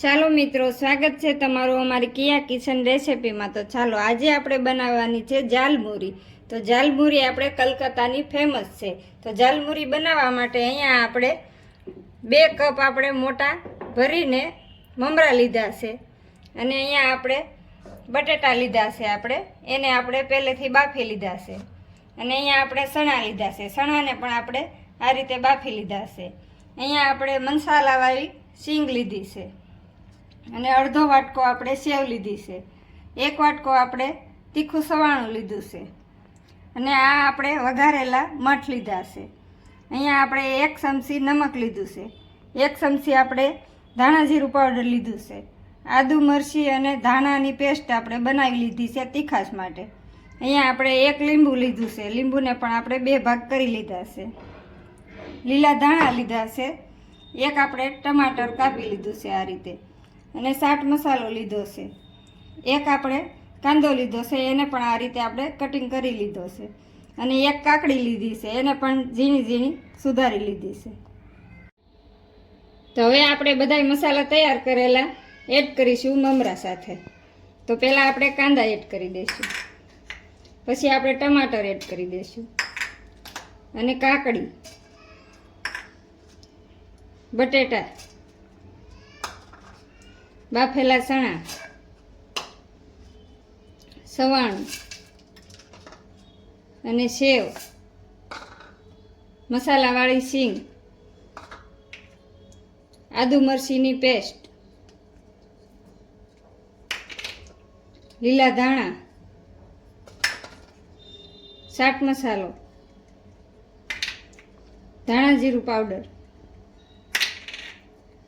ચાલો મિત્રો, સ્વાગત છે તમારું અમારી કિયા કિચન રેસિપીમાં। તો ચાલો આજે આપણે બનાવવાની છે ઝાલમુરી। તો ઝાલમુરી આપણે કલકત્તાની ફેમસ છે। તો ઝાલમુરી બનાવવા માટે અહીંયા આપણે 2 કપ આપણે મોટા ભરીને મમરા લીધા છે અને અહીંયા આપણે બટેટા લીધા છે। એને આપણે પહેલેથી બાફી લીધા છે અને અહીંયા આપણે ચણા લીધા છે। ચણાને પણ આપણે આ રીતે બાફી લીધા છે। અહીંયા આપણે મસાલાવાળી સીંગ લીધી છે અને અડધો વાટકો આપણે સેવ લીધી છે। 1 વાટકો આપણે તીખું સવાણું લીધું છે અને આ આપણે વઘારેલા મઠ લીધા છે। અહીંયા આપણે 1 ચમચી નમક લીધું છે, 1 ચમચી આપણે ધાણા જીરું પાવડર લીધું છે, આદુ મરચી અને ધાણાની પેસ્ટ આપણે બનાવી લીધી છે તીખાશ માટે। અહીંયા આપણે 1 લીંબુ લીધું છે, લીંબુને પણ આપણે 2 ભાગ કરી લીધા છે। લીલા ધાણા લીધા છે, 1 આપણે ટમાટર કાપી લીધું છે આ રીતે અને ચાટ મસાલો લીધો છે, 1 આપણે કાંદો લીધો છે, એને પણ આ રીતે આપણે કટિંગ કરી લીધો છે અને 1 કાકડી લીધી છે, એને પણ ઝીણી ઝીણી સુધારી લીધી છે। તો હવે આપણે બધાય મસાલા તૈયાર કરેલા એડ કરીશું મમરા સાથે। તો પહેલાં આપણે કાંદા એડ કરી દઈશું, પછી આપણે ટમાટર એડ કરી દઈશું અને કાકડી, બટેટા, બાફેલા ચણા, સવાણું અને સેવ, મસાલાવાળી સીંગ, આદુ મરચીની પેસ્ટ, લીલા ધાણા, ચાટ મસાલો, ધાણા જીરું પાવડર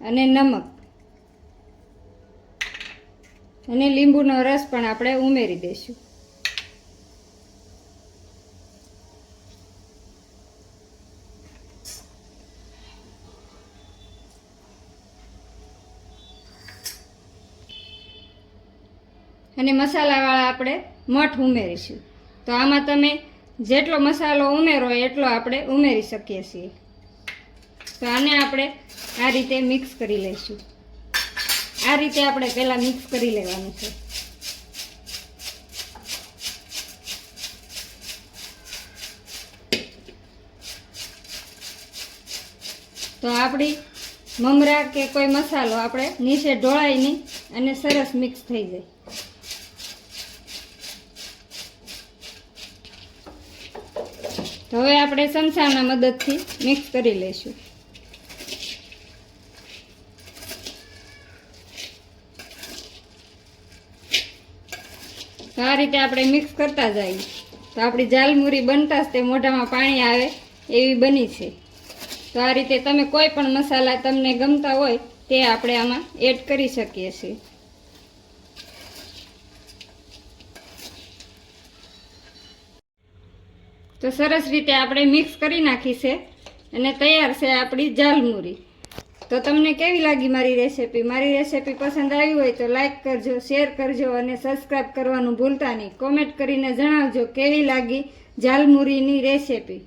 અને નમક અને લીંબુનો રસ પણ આપણે ઉમેરી દઈશું। અને મસાલાવાળા આપણે મઠ ઉમેરીશું। તો આમાં તમે જેટલો મસાલો ઉમેરો એટલો આપણે ઉમેરી શકીએ છીએ। તો આને આપણે આ રીતે મિક્સ કરી લઈશું। આ રીતે આપણે પહેલાં મિક્સ કરી લેવાનું છે। તો આપણી મમરા કે કોઈ મસાલો આપણે નીચે ઢોળાય નહીં અને સરસ મિક્સ થઈ જાય। તો હવે આપણે ચમચાના મદદથી મિક્સ કરી લઈશું। તો આ રીતે આપણે મિક્સ કરતા જઈએ તો આપણી ઝાલમુરી બનતા જ તે મોઢામાં પાણી આવે એવી બની છે। તો આ રીતે તમે કોઈ પણ મસાલા તમને ગમતા હોય તે આપણે આમાં એડ કરી શકીએ છીએ। તો સરસ રીતે આપણે મિક્સ કરી નાખી છે અને તૈયાર છે આપણી ઝાલમુરી। તો તમને કેવી લાગી મારી રેસિપી? મારી રેસિપી પસંદ આવી હોય તો લાઈક કરજો, શેર કરજો અને સબસ્ક્રાઈબ કરવાનું ભૂલતા નહીં। કોમેન્ટ કરીને જણાવજો કેવી લાગી ઝાલમુરીની રેસિપી।